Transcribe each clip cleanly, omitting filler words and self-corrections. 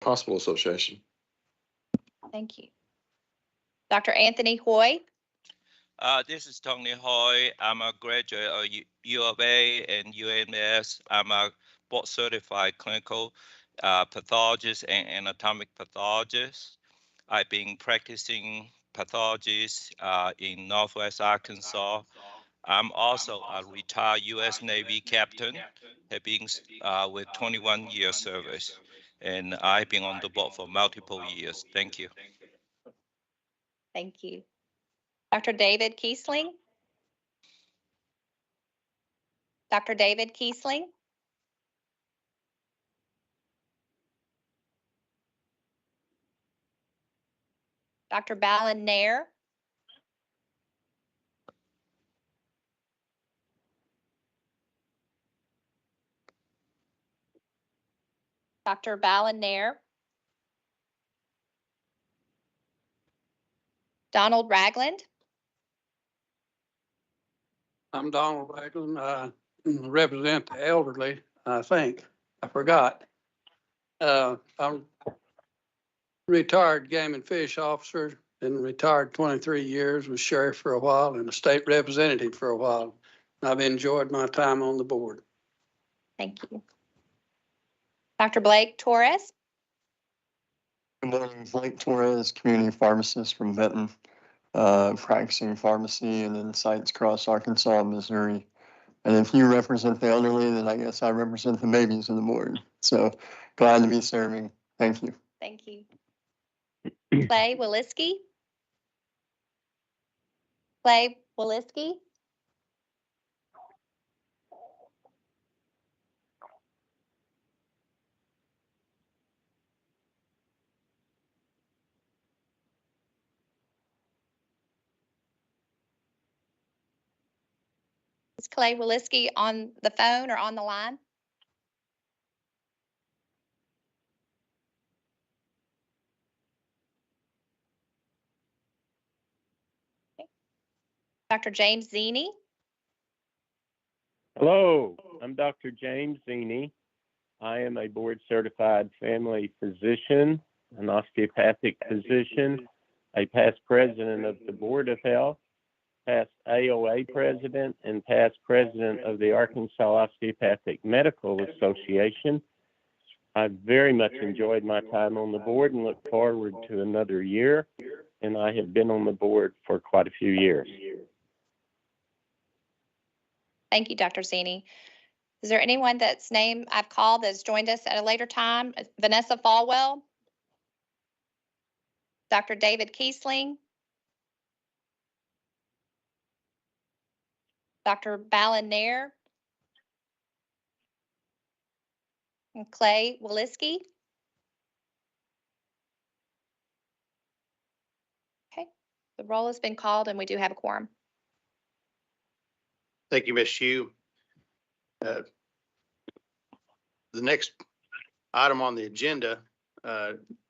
Hospital Association. Thank you. Dr. Anthony Hoy. This is Tony Hoy. I'm a graduate of U of A and UMS. I'm a board certified clinical pathologist and anatomic pathologist. I've been practicing pathologies in Northwest Arkansas. I'm also a retired U.S. Navy captain, have been with 21 years service, and I've been on the board for multiple years. Thank you. Thank you. Dr. David Kiesling. Dr. David Kiesling. Dr. Balin Nair. Dr. Balin Nair. Donald Ragland. I'm Donald Ragland. I represent the elderly, I think. I forgot. I'm retired game and fish officer, been retired 23 years, was sheriff for a while and a state representative for a while. I've enjoyed my time on the board. Thank you. Dr. Blake Torres. My name is Blake Torres, community pharmacist from Benton, practicing pharmacy and in sites across Arkansas and Missouri. And if you represent the elderly, then I guess I represent the babies of the board. So glad to be serving. Thank you. Thank you. Clay Williski. Clay Williski. Is Clay Williski on the phone or on the line? Okay. Dr. James Zini. Hello, I'm Dr. James Zini. I am a board certified family physician, an osteopathic physician, a past president of the Board of Health, past AOA president, and past president of the Arkansas Osteopathic Medical Association. I very much enjoyed my time on the board and look forward to another year, and I have been on the board for quite a few years. Thank you, Dr. Zini. Is there anyone that's name I've called that's joined us at a later time? Vanessa Falwell? Dr. David Kiesling? Dr. Balin Nair? And Clay Williski? Okay, the roll has been called and we do have a quorum. Thank you, Ms. Hugh. The next item on the agenda,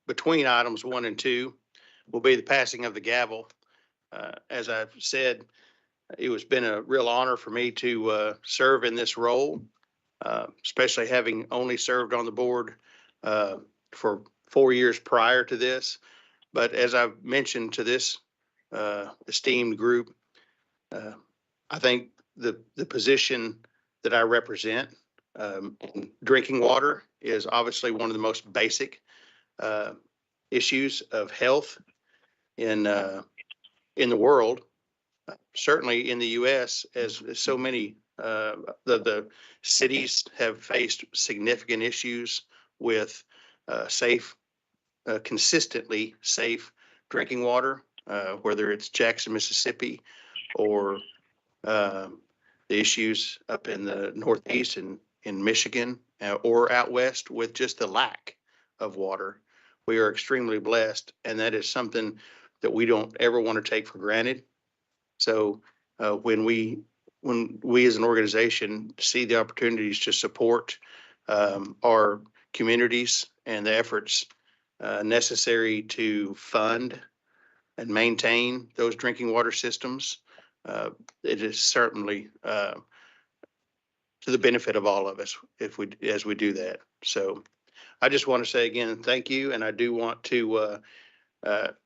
between items 1 and 2, will be the passing of the gavel. As I've said, it has been a real honor for me to serve in this role, especially having only served on the board for 4 years prior to this. But as I've mentioned to this esteemed group, I think the position that I represent, drinking water, is obviously one of the most basic issues of health in the world, certainly in the U.S., as so many the cities have faced significant issues with safe, consistently safe drinking water, whether it's Jackson, Mississippi, or the issues up in the Northeast and in Michigan, or out west with just the lack of water. We are extremely blessed, and that is something that we don't ever want to take for granted. So when we as an organization see the opportunities to support our communities and the efforts necessary to fund and maintain those drinking water systems, it is certainly to the benefit of all of us as we do that. So I just want to say again, thank you. And I do want to,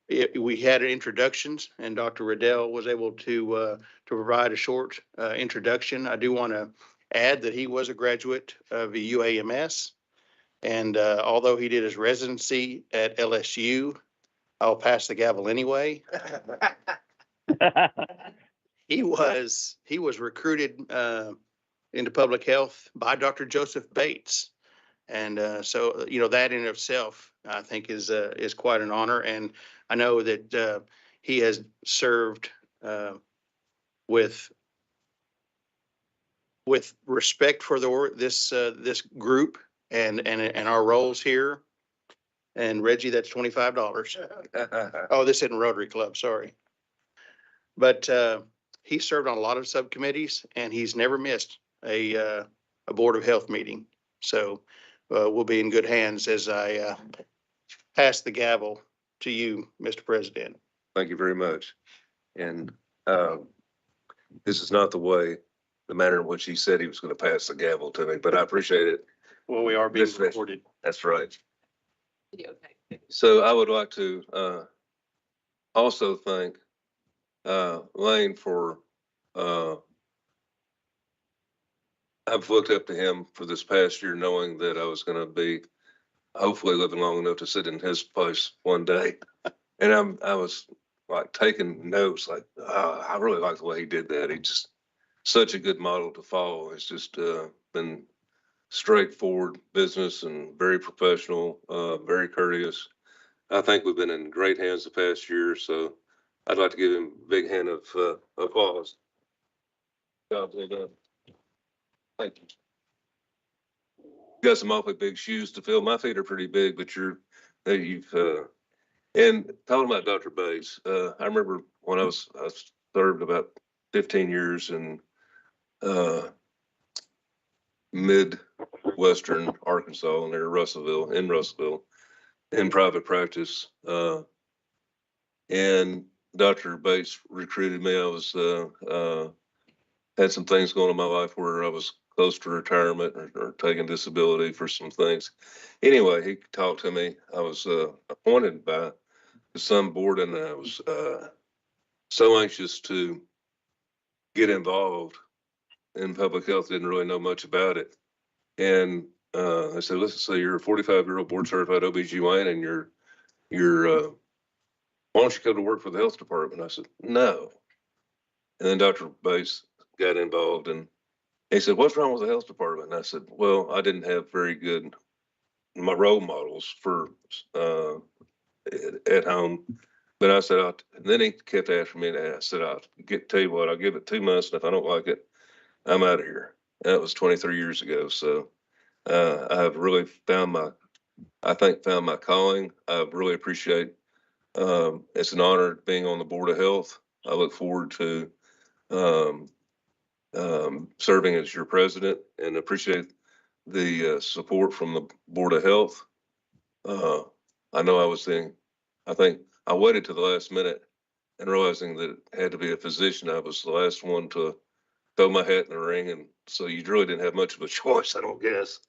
we had introductions and Dr. Riddell was able to provide a short introduction. I do want to add that he was a graduate of the UAMS. And although he did his residency at LSU, I'll pass the gavel anyway. He was recruited into public health by Dr. Joseph Bates. And so, that in itself, I think is quite an honor. And I know that he has served with respect for this group and our roles here. And Reggie, that's $25. Oh, this isn't Rotary Club, sorry. But he served on a lot of subcommittees and he's never missed a Board of Health meeting. So we'll be in good hands as I pass the gavel to you, Mr. President. Thank you very much. And this is not the manner in which he said he was going to pass the gavel to me, but I appreciate it. Well, we are being This is- recorded. That's right. So I would like to also thank Lane for, I've looked up to him for this past year, knowing that I was going to be hopefully living long enough to sit in his place one day. And I was like taking notes, like, I really like the way he did that. He just such a good model to follow. It's just been straightforward business and very professional, very courteous. I think we've been in great hands the past year, so I'd like to give him a big hand of applause. Job well done. Thank you. You got some awfully big shoes to fill. My feet are pretty big, but and talking about Dr. Bates, I remember when I served about 15 years in Midwestern Arkansas near Russellville, in private practice. And Dr. Bates recruited me. I was had some things going on in my life where I was close to retirement or taking disability for some things. Anyway, he talked to me. I was appointed by some board, and I was so anxious to get involved in public health. Didn't really know much about it. And I said, listen, so you're a 45-year-old board certified OBGYN and you're why don't you go to work for the health department? I said, no. And then Dr. Bates got involved and he said, what's wrong with the health department? And I said, well, I didn't have very good my role models for at home. But I said, and then he kept asking me, and I said, tell you what, I'll give it 2 months. And if I don't like it, I'm out of here. That was 23 years ago. So I have really found my calling. I really appreciate, it's an honor being on the Board of Health. I look forward to serving as your president and appreciate the support from the Board of Health. I know I think I waited to the last minute and realizing that it had to be a physician. I was the last one to throw my hat in the ring. And so you really didn't have much of a choice, I don't guess.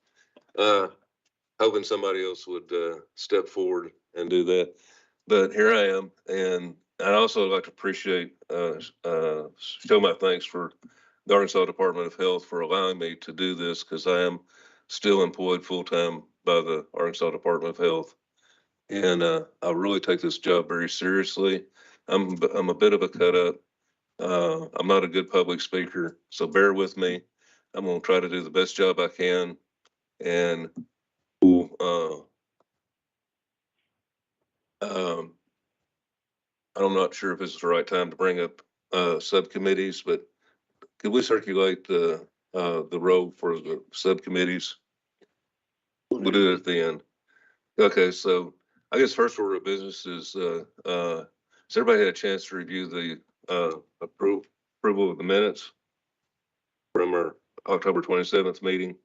Hoping somebody else would step forward and do that. But here I am. And I'd also like to appreciate, show my thanks for the Arkansas Department of Health for allowing me to do this, because I am still employed full-time by the Arkansas Department of Health. And I really take this job very seriously. I'm a bit of a cut up. I'm not a good public speaker, so bear with me. I'm going to try to do the best job I can. And I'm not sure if this is the right time to bring up subcommittees, but could we circulate the roll for the subcommittees? We'll do it at the end. Okay, so I guess first order of business is, has everybody had a chance to review the approval of the minutes from our October 27th meeting?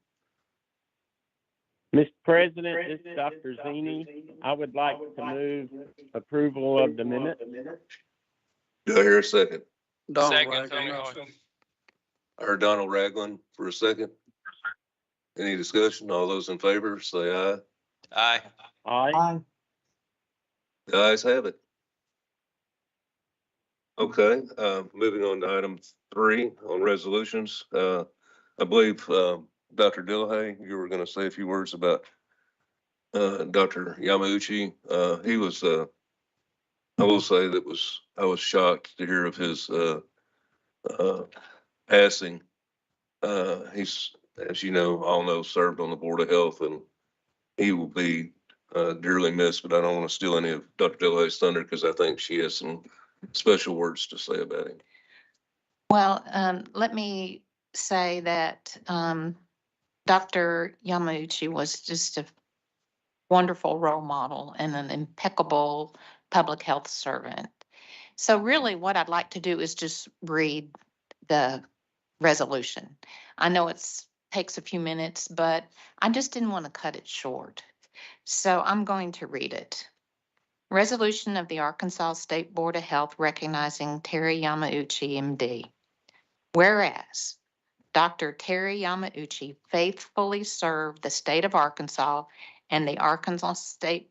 Mr. President, this is Dr. Zini. I would like to move approval of the minutes. Do I hear a second? Donald Second, Ragland. Tony Hoy. I heard Donald Ragland for a second. Any discussion? All those in favor, say aye. Aye. Aye. The ayes have it. Okay, moving on to item 3 on resolutions. I believe, Dr. Dillahay, you were gonna say a few words about, Dr. Yamauchi. He was, I will say I was shocked to hear of his, passing. He's, as you know, all know, served on the Board of Health, and he will be dearly missed, but I don't want to steal any of Dr. Dillahay's thunder because I think she has some special words to say about him. Well, let me say that Dr. Yamauchi was just a wonderful role model and an impeccable public health servant. So really what I'd like to do is just read the resolution. I know takes a few minutes, but I just didn't want to cut it short. So I'm going to read it. Resolution of the Arkansas State Board of Health recognizing Terry Yamauchi, MD. Whereas Dr. Terry Yamauchi faithfully served the state of Arkansas and the Arkansas State